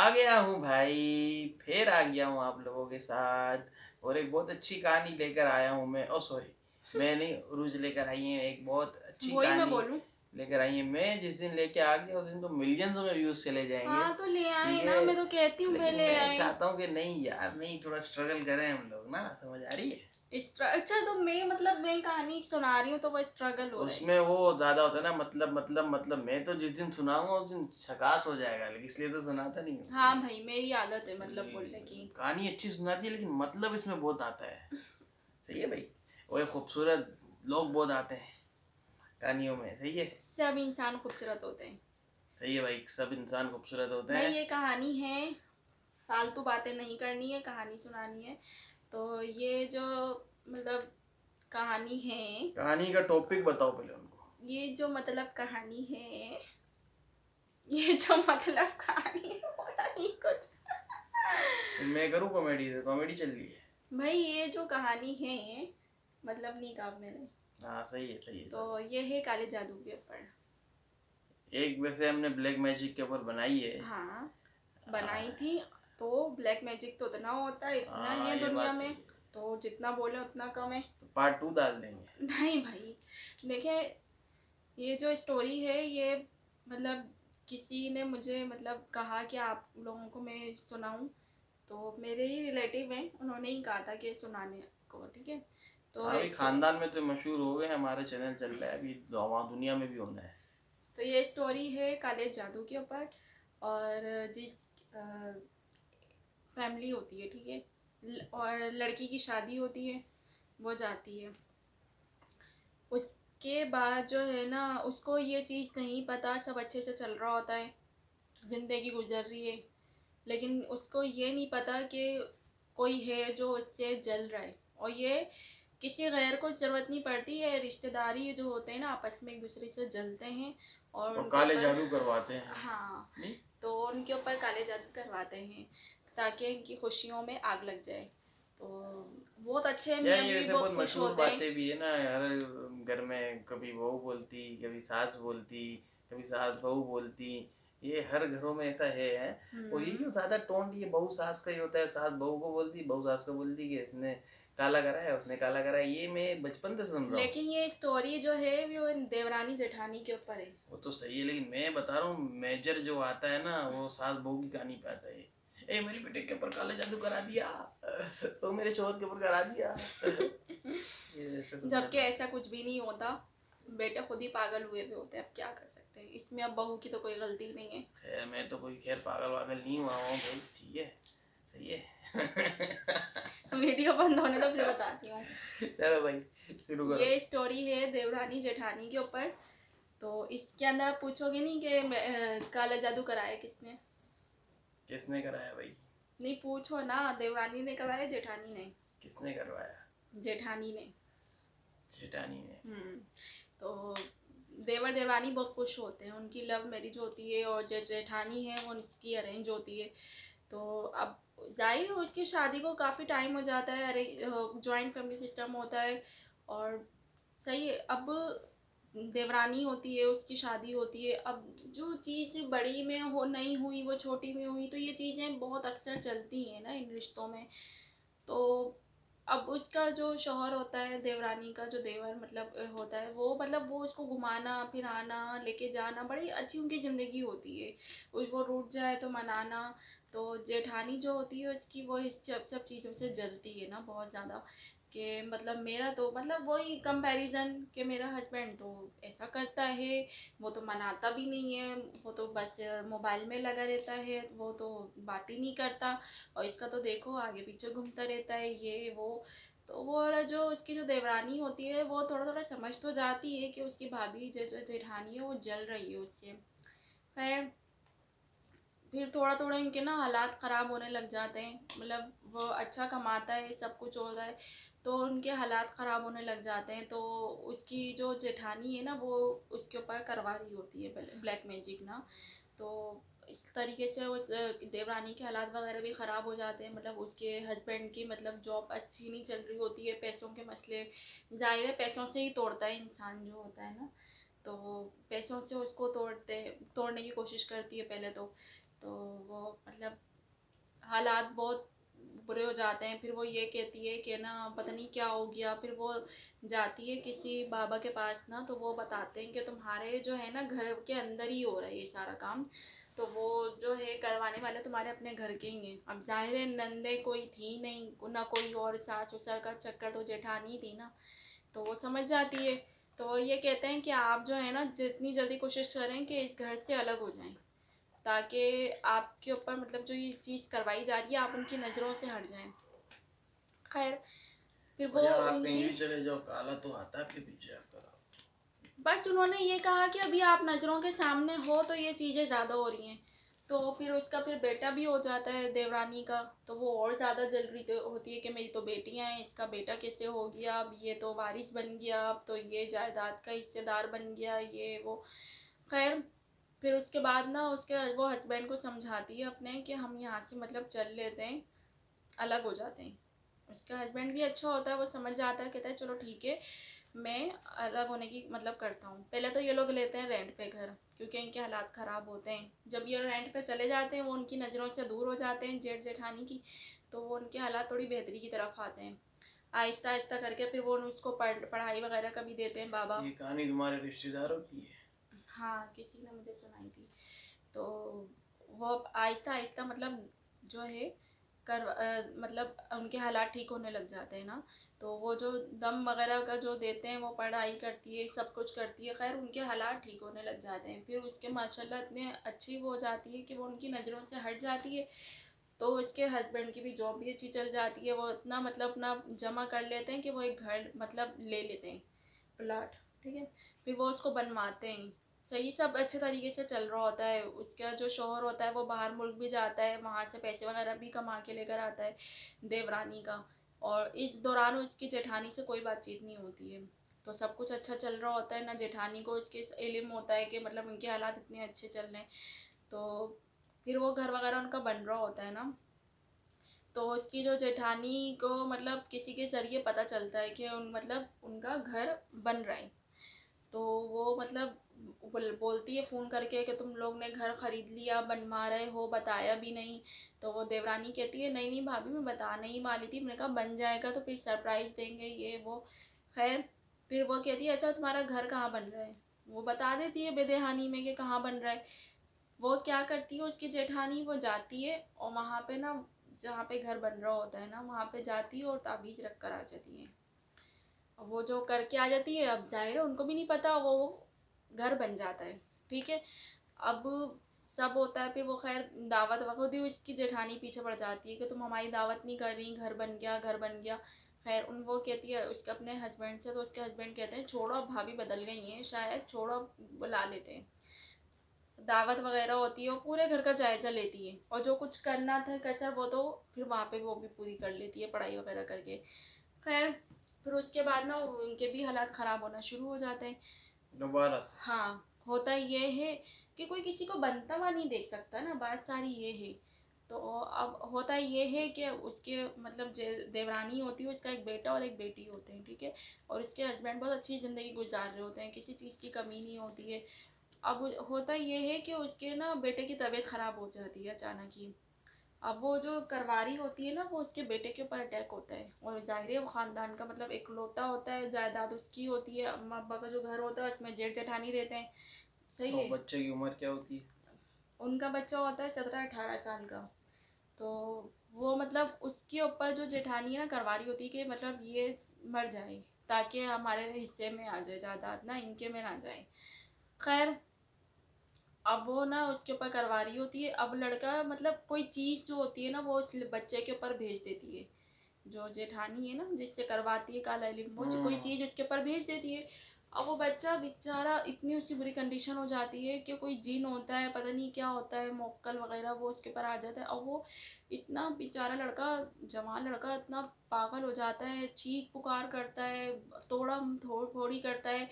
आ गया हूँ भाई, फिर आ गया हूँ आप लोगों के साथ। और एक बहुत अच्छी कहानी लेकर आया हूँ मैं। ओ सॉरी, मैं नहीं, उरुज लेकर आई है एक बहुत अच्छी वही मैं कहानी बोलूं। लेकर आई है। मैं जिस दिन लेके आ गया उस दिन तो मिलियंस में व्यूज चले जाएंगे। हाँ तो ले आए ठीक ना, है, मैं तो कहती हूँ लेकिन पहले मैं आए। चाहता हूँ कि नहीं यार, नहीं, थोड़ा स्ट्रगल करें हम लोग ना, समझ आ रही है। अच्छा तो मैं कहानी सुना रही हूँ तो वो स्ट्रगल हो रहा है। उसमें वो ज्यादा होता है ना, मतलब मैं तो जिस दिन सुनाऊंगा उस दिन शकास हो जाएगा, लेकिन इसलिए तो सुनाता नहीं हूँ। हाँ भाई, मेरी आदत है मतलब बोलने की। कहानी अच्छी सुनाती है लेकिन मतलब इसमें बहुत आता है। सही है भाई। और ये खूबसूरत लोग बहुत आते हैं कहानियों में। सही है। सब इंसान खूबसूरत होते हैं। सही है भाई, सब इंसान खूबसूरत होते भाई हैं। ये कहानी है, फालतू बातें नहीं करनी है, कहानी सुनानी है। तो ये जो मतलब कहानी है, कहानी का टॉपिक बताओ पहले उनको। ये जो मतलब कहानी है, ये जो मतलब कहानी है, पता नहीं कुछ। मैं करूँ कॉमेडी, से कॉमेडी चल रही है। भाई ये जो कहानी है, मतलब नहीं कहा मैंने। हाँ सही है, सही है, तो चलो। ये है काले जादू के ऊपर। एक वैसे हमने ब्लैक मैजिक के ऊपर बनाई है। हाँ बनाई हाँ। थी। तो ब्लैक मैजिक तो इतना होता है, इतना हाँ, है ये दुनिया बात सही में। है। तो जितना बोले उतना कम है। तो पार्ट 2 डाल देंगे। नहीं भाई, देखिए, ये जो स्टोरी है ये मतलब किसी ने मुझे मतलब कहा कि आप लोगों को मैं सुनाऊं। तो मेरे ही रिलेटिव हैं, उन्होंने ही कहा था कि सुनाने को, ठीक है। तो हाँ भाई, इसको, खानदान में तो मशहूर हो गए, हमारे चैनल चल रहा है अभी, वहाँ दुनिया में भी होना है। तो ये स्टोरी है काले जादू के ऊपर। और जिस फैमिली होती है, ठीक है, और लड़की की शादी होती है, वो जाती है। उसके बाद जो है ना, उसको ये चीज़ नहीं पता, सब अच्छे से चल रहा होता है, ज़िंदगी गुजर रही है। लेकिन उसको ये नहीं पता कि कोई है जो उससे जल रहा है। और ये किसी गैर को ज़रूरत नहीं पड़ती है, रिश्तेदारी जो होते हैं ना आपस में एक दूसरे से जलते हैं और और उनके काले ऊपर, जादू करवाते हैं। हाँ, नहीं। तो उनके ऊपर काले जादू करवाते हैं ताकि इनकी खुशियों में आग लग जाए। तो बहुत अच्छे, यार मियाँ ये बीवी वैसे बहुत बहुत खुश मशहूर होते हैं। बातें भी है ना, हर घर में कभी बहू बोलती, कभी सास बोलती, कभी सास बहू बोलती। ये हर घरों में ऐसा है। और ये क्यों ज्यादा टोन ये बहू सास का ही होता है, सास बहू को बोलती, बहू सास को बोलती कि इसने काला करा है, उसने काला करा है। ये मैं बचपन से सुन रहा हूँ। लेकिन ये स्टोरी जो है वो देवरानी जेठानी के ऊपर है। वो तो सही है, लेकिन मैं बता रहा हूँ मेजर जो आता है ना, वो सास बहू की कहानी पे आता है। ए मेरी बेटे के ऊपर काला जादू करा दिया, तो मेरे शोहर के ऊपर करा दिया। ये ऐसे सुनने जबकि में आता ऐसा है। कुछ भी नहीं होता, बेटे खुद ही पागल हुए हुए होते हैं, अब क्या कर सकते हैं, इसमें अब बहू की तो कोई गलती नहीं है। खैर मैं तो कोई खैर पागल वागल नहीं हुआ हूँ भाई, ठीक है। सही है। वीडियो बंद होने तो फिर बताती हूँ। चलो भाई, शुरू करो। ये स्टोरी है देवरानी जेठानी के ऊपर। तो इसके अंदर आप पूछोगे नहीं कि काला जादू कराया किसने। किसने कराया भाई? नहीं पूछो ना, देवरानी ने करवाया जेठानी ने। किसने करवाया? जेठानी ने। जेठानी ने। तो देवर देवरानी बहुत खुश होते हैं, उनकी लव मैरिज होती है और जो जेठानी है वो इसकी अरेंज होती है। तो अब जाहिर है उसकी शादी को काफ़ी टाइम हो जाता है, अरे जॉइंट फैमिली सिस्टम होता है। और सही है, अब देवरानी होती है, उसकी शादी होती है। अब जो चीज़ बड़ी में हो नहीं हुई वो छोटी में हुई, तो ये चीज़ें बहुत अक्सर चलती हैं ना इन रिश्तों में। तो अब उसका जो शौहर होता है, देवरानी का जो देवर मतलब होता है, वो मतलब वो उसको घुमाना फिराना लेके जाना, बड़ी अच्छी उनकी ज़िंदगी होती है। वो रूठ जाए तो मनाना। तो जेठानी जो होती है उसकी वो इस सब सब चीज़ों से जलती है ना बहुत ज़्यादा, कि मतलब मेरा तो मतलब वही कंपैरिजन कि मेरा हस्बैंड तो ऐसा करता है, वो तो मनाता भी नहीं है, वो तो बस मोबाइल में लगा रहता है, वो तो बात ही नहीं करता। और इसका तो देखो आगे पीछे घूमता रहता है ये वो। तो वो और जो उसकी जो देवरानी होती है वो थोड़ा थोड़ा समझ तो जाती है कि उसकी भाभी जो जेठानी है वो जल रही है उससे। खैर, फिर थोड़ा थोड़ा इनके ना हालात ख़राब होने लग जाते हैं, मतलब वो अच्छा कमाता है, सब कुछ हो रहा है, तो उनके हालात ख़राब होने लग जाते हैं। तो उसकी जो जेठानी है ना वो उसके ऊपर करवा रही होती है ब्लैक मैजिक ना। तो इस तरीके से उस देवरानी के हालात वगैरह भी ख़राब हो जाते हैं, मतलब उसके हस्बैंड की मतलब जॉब अच्छी नहीं चल रही होती है, पैसों के मसले, ज़ाहिर है पैसों से ही तोड़ता है इंसान जो होता है ना। तो पैसों से उसको तोड़ने की कोशिश करती है पहले तो। तो वो मतलब हालात बहुत बुरे हो जाते हैं। फिर वो ये कहती है कि ना पता नहीं क्या हो गया। फिर वो जाती है किसी बाबा के पास ना, तो वो बताते हैं कि तुम्हारे जो है ना घर के अंदर ही हो रहा है ये सारा काम। तो वो जो है करवाने वाले तुम्हारे अपने घर के ही हैं। अब जाहिर है नंदे कोई थी नहीं ना, कोई और सास ससुर का चक्कर, तो जेठानी थी ना, तो वो समझ जाती है। तो वो ये कहते हैं कि आप जो है ना जितनी जल्दी कोशिश करें कि इस घर से अलग हो जाएं, ताकि आपके ऊपर मतलब जो ये चीज़ करवाई जा रही है आप उनकी नज़रों से हट जाएं। खैर फिर वो भैया आप कहीं उनकी भी चले जाओ, काला तो आता है आपके पीछे आपका। बस उन्होंने ये कहा कि अभी आप नज़रों के सामने हो तो ये चीज़ें ज़्यादा हो रही हैं। तो फिर उसका फिर बेटा भी हो जाता है देवरानी का, तो वो और ज़्यादा जल रही होती है कि मेरी तो बेटियां हैं, इसका बेटा कैसे हो गया, अब ये तो वारिस बन गया, अब तो ये जायदाद का हिस्सेदार बन गया, ये वो। खैर फिर उसके बाद ना उसके वो हस्बैंड को समझाती है अपने कि हम यहाँ से मतलब चल लेते हैं, अलग हो जाते हैं। उसका हस्बैंड भी अच्छा होता है, वो समझ जाता है, कहता है चलो ठीक है मैं अलग होने की मतलब करता हूँ। पहले तो ये लोग लेते हैं रेंट पे घर, क्योंकि इनके हालात ख़राब होते हैं। जब ये रेंट पे चले जाते हैं वो उनकी नज़रों से दूर हो जाते हैं जेठ जेठानी की, तो वो उनके हालात थोड़ी बेहतरी की तरफ आते हैं आहिस्ता आहिस्ता करके। फिर वो उसको पढ़ाई वगैरह का भी देते हैं बाबा। ये कहानी तुम्हारे रिश्तेदारों की है? हाँ किसी ने मुझे सुनाई थी। तो वो आहिस्ता आहिस्ता मतलब जो है मतलब उनके हालात ठीक होने लग जाते हैं ना, तो वो जो दम वगैरह का जो देते हैं, वो पढ़ाई करती है, सब कुछ करती है, खैर उनके हालात ठीक होने लग जाते हैं। फिर उसके माशाल्लाह इतने अच्छी वो हो जाती है कि वो उनकी नज़रों से हट जाती है। तो उसके हस्बैंड की भी जॉब भी अच्छी चल जाती है, वो इतना मतलब अपना जमा कर लेते हैं कि वो एक घर मतलब ले लेते हैं, प्लाट, ठीक है। फिर वो उसको बनवाते हैं, सही सब अच्छे तरीके से चल रहा होता है। उसका जो शौहर होता है वो बाहर मुल्क भी जाता है, वहाँ से पैसे वगैरह भी कमा के लेकर आता है देवरानी का। और इस दौरान उसकी जेठानी से कोई बातचीत नहीं होती है। तो सब कुछ अच्छा चल रहा होता है ना, जेठानी को इसके इल्म होता है कि मतलब उनके हालात इतने अच्छे चल रहे हैं। तो फिर वो घर वगैरह उनका बन रहा होता है ना, तो उसकी जो जेठानी को मतलब किसी के ज़रिए पता चलता है कि मतलब उनका घर बन रहा है। तो वो मतलब बोलती है फ़ोन करके कि तुम लोग ने घर ख़रीद लिया, बनवा रहे हो, बताया भी नहीं। तो वो देवरानी कहती है नहीं नहीं भाभी मैं बताने ही वाली थी, मैंने कहा बन जाएगा तो फिर सरप्राइज़ देंगे ये वो। खैर फिर वो कहती है अच्छा तुम्हारा घर कहाँ बन रहा है। वो बता देती है बेदहानी में कि कहाँ बन रहा है। वो क्या करती है उसकी जेठानी, वो जाती है और वहाँ पे ना जहाँ पे घर बन रहा होता है ना वहाँ पे जाती है और ताबीज़ रख कर आ जाती है। वो जो करके आ जाती है, अब ज़ाहिर है उनको भी नहीं पता, वो घर बन जाता है, ठीक है। अब सब होता है, फिर वो खैर दावत खुद ही उसकी जेठानी पीछे पड़ जाती है कि तुम हमारी दावत नहीं कर रही, घर बन गया घर बन गया। खैर उन वो कहती है उसके अपने हस्बैंड से, तो उसके हस्बैंड कहते हैं छोड़ो अब भाभी बदल गई हैं शायद, छोड़ो अब बुला लेते हैं। दावत वगैरह होती है, वो पूरे घर का जायज़ा लेती है और जो कुछ करना था कसर वो तो फिर वहाँ पे वो भी पूरी कर लेती है पढ़ाई वगैरह करके। खैर फिर उसके बाद ना उनके भी हालात ख़राब होना शुरू हो जाते हैं। दोबारा से? हाँ होता ये है कि कोई किसी को बनता हुआ नहीं देख सकता ना, बात सारी ये है। तो अब होता ये है कि उसके मतलब देवरानी होती है, उसका एक बेटा और एक बेटी होते हैं, ठीक है। और उसके हस्बैंड बहुत अच्छी ज़िंदगी गुजार रहे होते हैं, किसी चीज़ की कमी नहीं होती है। अब होता ये है कि उसके ना बेटे की तबीयत ख़राब हो जाती है अचानक ही। अब वो जो करवारी होती है ना वो उसके बेटे के ऊपर अटैक होता है, और ज़ाहिर है वो ख़ानदान का मतलब इकलौता होता है, जायदाद उसकी होती है, अम्मा अब्बा का जो घर होता है उसमें जेठ जेठानी रहते हैं, सही और है। बच्चे की उम्र क्या होती है? उनका बच्चा होता है 17-18 साल का। तो वो मतलब उसके ऊपर जो जेठानी है ना करवारी होती है कि मतलब ये मर जाए ताकि हमारे हिस्से में आ जाए जायदाद, ना इनके में ना जाए। खैर अब वो ना उसके ऊपर करवारी होती है। अब लड़का मतलब कोई चीज़ जो होती है ना वो उस बच्चे के ऊपर भेज देती है, जो जेठानी है ना जिससे करवाती है काला इल्म, वो कोई हम्म। चीज़ उसके ऊपर भेज देती है। अब वो बच्चा बेचारा इतनी उसकी बुरी कंडीशन हो जाती है कि कोई जिन होता है पता नहीं क्या होता है मोक्कल वगैरह वो उसके ऊपर आ जाता है। और वो इतना बेचारा लड़का, जवान लड़का इतना पागल हो जाता है, चीख पुकार करता है, तोड़ा थोड़ी करता है।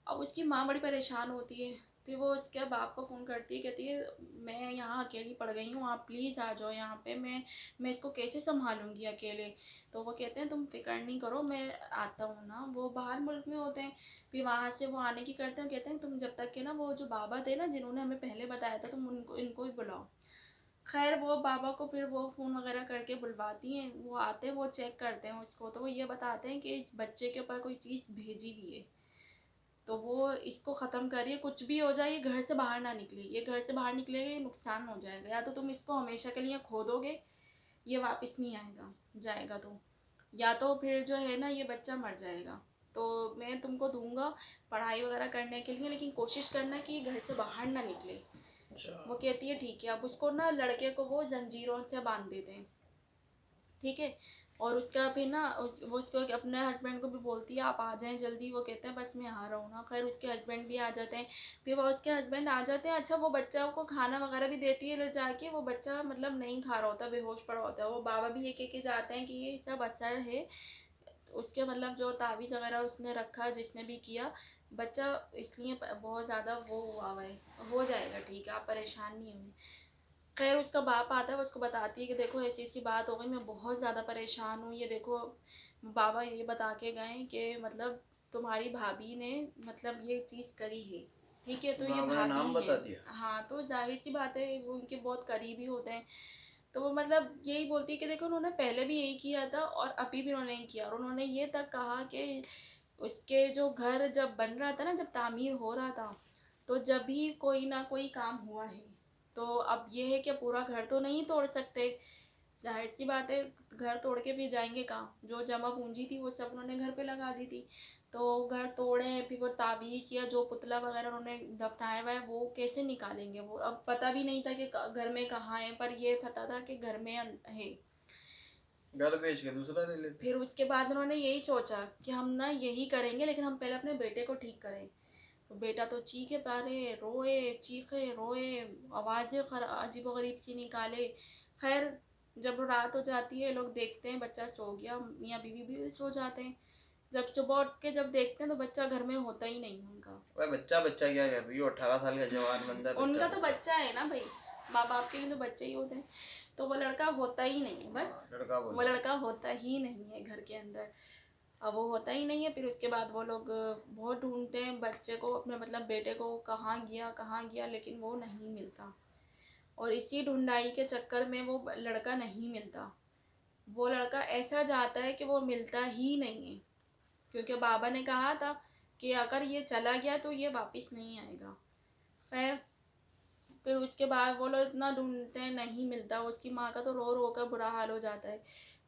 अब उसकी माँ बड़ी परेशान होती है। फिर वो उसके बाप को फ़ोन करती है, कहती है मैं यहाँ अकेली पड़ गई हूँ, आप प्लीज़ आ जाओ यहाँ पे, मैं इसको कैसे संभालूंगी अकेले। तो वो कहते हैं तुम फिक्र नहीं करो मैं आता हूँ ना। वो बाहर मुल्क में होते हैं। फिर वहाँ से वो आने की करते हैं, कहते हैं तुम जब तक के ना वो जो बाबा थे ना जिन्होंने हमें पहले बताया था तुम उनको इनको ही बुलाओ। खैर वो बाबा को फिर वो फ़ोन वगैरह करके बुलवाती हैं, वो आते हैं, वो चेक करते हैं उसको, तो वो ये बताते हैं कि इस बच्चे के ऊपर कोई चीज़ भेजी भी है, तो वो इसको ख़त्म करिए, कुछ भी हो जाए ये घर से बाहर ना निकले, ये घर से बाहर निकलेगा ये नुकसान हो जाएगा, या तो तुम इसको हमेशा के लिए खो दोगे, ये वापस नहीं आएगा जाएगा, तो या तो फिर जो है ना ये बच्चा मर जाएगा, तो मैं तुमको दूंगा पढ़ाई वगैरह करने के लिए, लेकिन कोशिश करना कि घर से बाहर ना निकले। अच्छा। वो कहती है ठीक है। अब उसको ना लड़के को वो जंजीरों से बांध देते हैं, ठीक है। और उसका फिर ना वो उसको अपने हस्बैंड को भी बोलती है आप आ जाएं जल्दी, वो कहते हैं बस मैं आ रहा हूँ ना। खैर उसके हस्बैंड भी आ जाते हैं, फिर वो उसके हस्बैंड आ जाते हैं। अच्छा वो बच्चा को खाना वगैरह भी देती है ले जाके, वो बच्चा मतलब नहीं खा रहा होता, बेहोश पड़ा होता है। वो बाबा भी ये कह के जाते हैं कि ये सब असर है उसके, मतलब जो तावीज़ वगैरह उसने रखा जिसने भी किया, बच्चा इसलिए बहुत ज़्यादा वो हुआ हुआ है, हो जाएगा ठीक है, आप परेशान नहीं होंगे। खैर उसका बाप आता है, वो उसको बताती है कि देखो ऐसी ऐसी बात हो गई, मैं बहुत ज़्यादा परेशान हूँ, ये देखो बाबा ये बता के गए कि मतलब तुम्हारी भाभी ने मतलब ये चीज़ करी है, ठीक है, तो ये बाबा ने भाभी नाम है। बता दिया। हाँ तो जाहिर सी बात है वो उनके बहुत करीबी होते हैं, तो वो मतलब यही बोलती है कि देखो उन्होंने पहले भी यही किया था और अभी भी उन्होंने किया, और उन्होंने ये तक कहा कि उसके जो घर जब बन रहा था ना, जब तामीर हो रहा था, तो जब भी कोई ना कोई काम हुआ है, तो अब ये है कि पूरा घर तो नहीं तोड़ सकते, जाहिर सी बात है घर तोड़ के भी जाएंगे कहाँ, जो जमा पूंजी थी वो सब उन्होंने घर पे लगा दी थी, तो घर तोड़े, फिर वो ताबीज़ या जो पुतला वगैरह उन्होंने दफनाया हुआ है वो कैसे निकालेंगे, वो अब पता भी नहीं था कि घर में कहाँ है, पर ये पता था कि घर में है। घर बेच के दूसरा ले लेते। फिर उसके बाद उन्होंने यही सोचा कि हम ना यही करेंगे, लेकिन हम पहले अपने बेटे को ठीक करें। तो बेटा तो चीखे पारे, रोए, चीखे रोए, आवाज़ें अजीब गरीब सी निकाले। खैर जब रात हो जाती है, लोग देखते हैं बच्चा सो गया, मियाँ बीवी भी सो जाते हैं। जब सुबह उठ के जब देखते हैं तो बच्चा घर में होता ही नहीं उनका। भाई बच्चा बच्चा क्या कर रही हो, 18 साल का जवान बंदा है, बच्चा उनका तो बच्चा। बच्चा है ना भाई, माँ बाप के लिए तो बच्चे ही होते हैं, तो वो लड़का होता ही नहीं है बस। हाँ, लड़का वो बोलो। लड़का होता ही नहीं है घर के अंदर। अब वो होता ही नहीं है, फिर उसके बाद वो लोग बहुत ढूंढते हैं बच्चे को, अपने मतलब बेटे को, कहाँ गया, लेकिन वो नहीं मिलता। और इसी ढूंढाई के चक्कर में वो लड़का नहीं मिलता, वो लड़का ऐसा जाता है कि वो मिलता ही नहीं है, क्योंकि बाबा ने कहा था कि अगर ये चला गया तो ये वापस नहीं आएगा। खैर फिर उसके बाद वो लोग इतना ढूंढते हैं नहीं मिलता, उसकी माँ का तो रो रो कर बुरा हाल हो जाता है।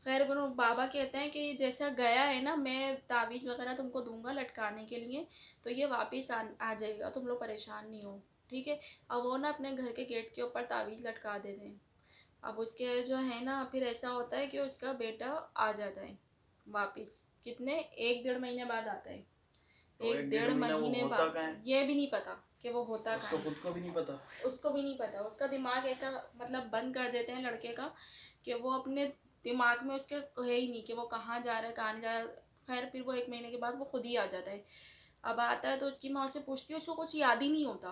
खैर वो बाबा कहते हैं कि जैसा गया है ना, मैं तावीज़ वगैरह तुमको दूंगा लटकाने के लिए, तो ये वापस आ जाएगा, तुम लोग परेशान नहीं हो, ठीक है। अब वो ना अपने घर के गेट के ऊपर तावीज़ लटका देते हैं। अब उसके जो है ना फिर ऐसा होता है कि उसका बेटा आ जाता है वापस, कितने 1 डेढ़ महीने बाद आता है। तो एक एक डेढ़ डेढ़ महीना वो महीने होता बाद, कहाँ है? ये भी नहीं पता कि वो होता कहाँ उसको है। खुद को भी नहीं पता। उसको भी नहीं पता, उसका दिमाग ऐसा मतलब बंद कर देते हैं लड़के का कि वो अपने दिमाग में उसके है ही नहीं कि वो कहाँ जा रहा है कहाँ नहीं जा रहा। खैर फिर वो 1 महीने के बाद वो खुद ही आ जाता है। अब आता है तो उसकी माँ उससे पूछती है, उसको कुछ याद ही नहीं होता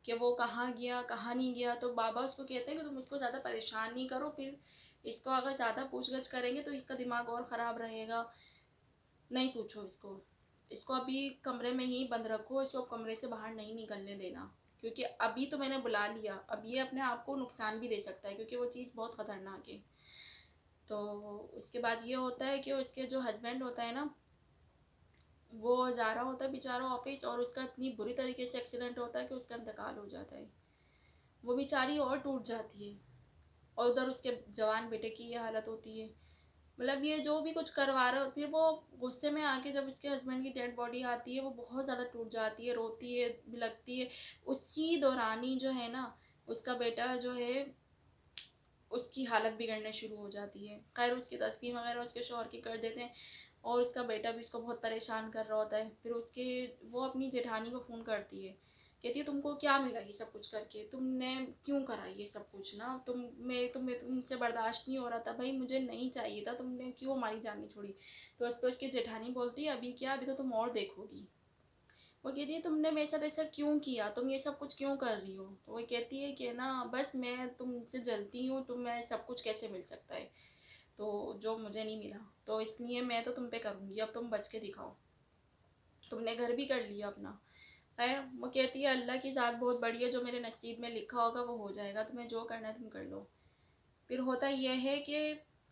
कि वो कहाँ गया कहाँ नहीं गया। तो बाबा उसको कहते हैं कि तुम इसको ज़्यादा परेशान नहीं करो, फिर इसको अगर ज़्यादा पूछगछ करेंगे तो इसका दिमाग और ख़राब रहेगा, नहीं पूछो इसको, इसको अभी कमरे में ही बंद रखो, इसको कमरे से बाहर नहीं निकलने देना, क्योंकि अभी तो मैंने बुला लिया, अब ये अपने आप को नुकसान भी दे सकता है, क्योंकि वो चीज़ बहुत ख़तरनाक है। तो उसके बाद ये होता है कि उसके जो हस्बैंड होता है ना, वो जा रहा होता है बेचारा ऑफिस, और उसका इतनी बुरी तरीके से एक्सीडेंट होता है कि उसका इंतकाल हो जाता है। वो बेचारी और टूट जाती है, और उधर उसके जवान बेटे की ये हालत होती है। मतलब ये जो भी कुछ करवा रहा, फिर वो गुस्से में आके जब उसके हस्बैंड की डेड बॉडी आती है, वो बहुत ज़्यादा टूट जाती है, रोती है, बिलखती है। उसी दौरान ही जो है ना, उसका बेटा जो है उसकी हालत बिगड़ने शुरू हो जाती है। खैर उसकी तस्वीर वगैरह उसके शौहर की कर देते हैं, और उसका बेटा भी उसको बहुत परेशान कर रहा होता है। फिर उसके वो अपनी जेठानी को फ़ोन करती है, कहती है तुमको क्या मिला ये सब कुछ करके, तुमने क्यों करा ये सब कुछ ना, तुम्हें तुमसे बर्दाश्त नहीं हो रहा था भाई, मुझे नहीं चाहिए था, तुमने क्यों हमारी जान नहीं छोड़ी। तो उस पर उसकी जेठानी बोलती है अभी क्या, अभी तो तुम और देखोगी। वो कहती है तुमने मेरे साथ ऐसा क्यों किया, तुम ये सब कुछ क्यों कर रही हो। तो वो कहती है कि ना बस मैं तुमसे जलती हूँ, तुम्हें सब कुछ कैसे मिल सकता है, तो जो मुझे नहीं मिला, तो इसलिए मैं तो तुम पे करूँगी, अब तुम बच के दिखाओ, तुमने घर भी कर लिया अपना। है। वो कहती है अल्लाह की ज़ात बहुत बड़ी है, जो मेरे नसीब में लिखा होगा वो हो जाएगा, तुम्हें जो करना है तुम कर लो। फिर होता यह है कि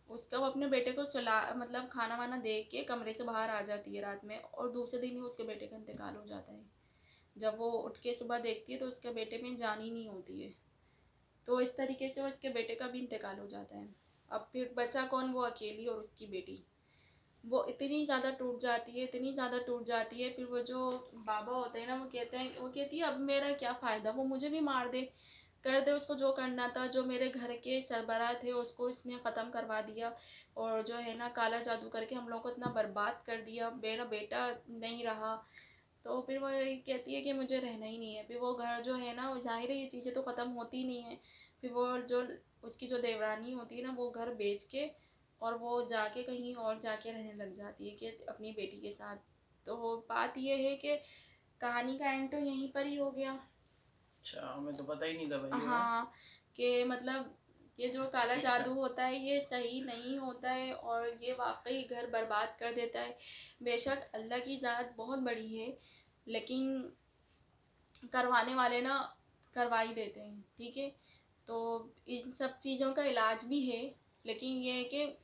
उसका वो अपने बेटे को सुला मतलब खाना वाना दे के कमरे से बाहर आ जाती है रात में, और दूसरे दिन ही उसके बेटे का इंतकाल हो जाता है। जब वो उठ के सुबह देखती है तो उसके बेटे में जान ही नहीं होती है। तो इस तरीके से उसके बेटे का भी इंतकाल हो जाता है। अब फिर बचा कौन, वो अकेली और उसकी बेटी। वो इतनी ज़्यादा टूट जाती है, इतनी ज़्यादा टूट जाती है। फिर वो जो बाबा होते हैं ना, वो कहती है अब मेरा क्या फ़ायदा, वो मुझे भी मार दे, कर दे उसको जो करना था, जो मेरे घर के सरबराह थे उसको इसने ख़त्म करवा दिया, और जो है ना काला जादू करके हम लोग को इतना बर्बाद कर दिया, मेरा बेटा नहीं रहा। तो फिर वो ये कहती है कि मुझे रहना ही नहीं है। फिर वो घर जो है ना, ज़ाहिर है ये चीज़ें तो ख़त्म होती नहीं है। फिर वो जो उसकी जो देवरानी होती है ना, वो घर बेच के और वो जाके कहीं और जाके रहने लग जाती है कि अपनी बेटी के साथ। तो बात ये है कि कहानी का एंड तो यहीं पर ही हो गया। अच्छा, हमें तो पता ही नहीं था भाई ये है। हाँ, कि मतलब ये जो काला जादू होता है ये सही नहीं होता है, और ये वाकई घर बर्बाद कर देता है। बेशक अल्लाह की ज़ात बहुत बड़ी है, लेकिन करवाने वाले ना करवा ही देते हैं, ठीक है। तो इन सब चीज़ों का इलाज भी है, लेकिन ये है कि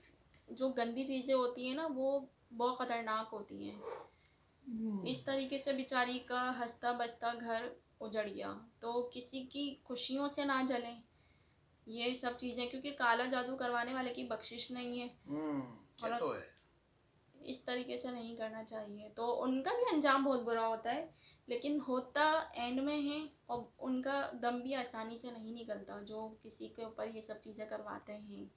जो गंदी चीज़ें होती हैं ना वो बहुत ख़तरनाक होती हैं। इस तरीके से बेचारी का हंसता बसता घर उजड़ गया। तो किसी की खुशियों से ना जलें ये सब चीज़ें, क्योंकि काला जादू करवाने वाले की बख्शिश नहीं है। ये और तो है। इस तरीके से नहीं करना चाहिए, तो उनका भी अंजाम बहुत बुरा होता है, लेकिन होता एंड में है। और उनका दम भी आसानी से नहीं निकलता जो किसी के ऊपर ये सब चीज़ें करवाते हैं।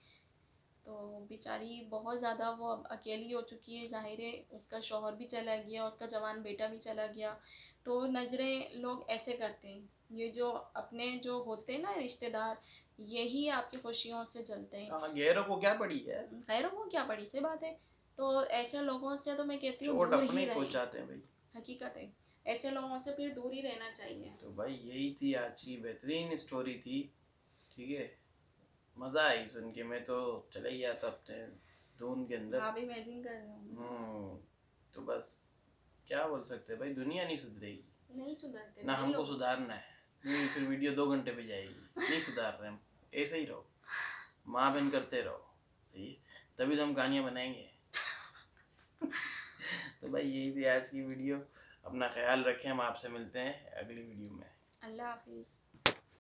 तो बेचारी बहुत ज़्यादा वो अब अकेली हो चुकी है, ज़ाहिर है उसका शौहर भी चला गया, उसका जवान बेटा भी चला गया। तो नज़रें लोग ऐसे करते हैं, ये जो अपने जो होते हैं ना रिश्तेदार, यही आपकी खुशियों से जलते हैं। हाँ, गैरों को क्या पड़ी है। खैरों को क्या पड़ी सी बात है। तो ऐसे लोगों से तो मैं कहती हूँ चोट दूर अपने ही ही रहें। पहुंचाते हैं भाई। हकीकत है, ऐसे लोगों से फिर दूर ही रहना चाहिए। तो भाई यही थी आज की बेहतरीन स्टोरी थी। ठीक है, मजा आई सुन के, मैं तो चला ही गया था अपने धुन के अंदर। आप इमेजिन कर रहे होंगे। तो बस क्या बोल सकते हैं भाई, दुनिया नहीं सुधरेगी। नहीं सुधरते ना भाई हमको लोग। सुधारना है, नहीं फिर वीडियो 2 घंटे पे जाएगी। नहीं सुधार रहे हम, ऐसे ही रहो, माँ बहन करते रहो। सही है, तभी तो हम कहानियाँ बनाएंगे। तो भाई यही थी आज की वीडियो। अपना ख्याल रखें, हम आपसे मिलते हैं अगली वीडियो में। अल्लाह हाफिज़।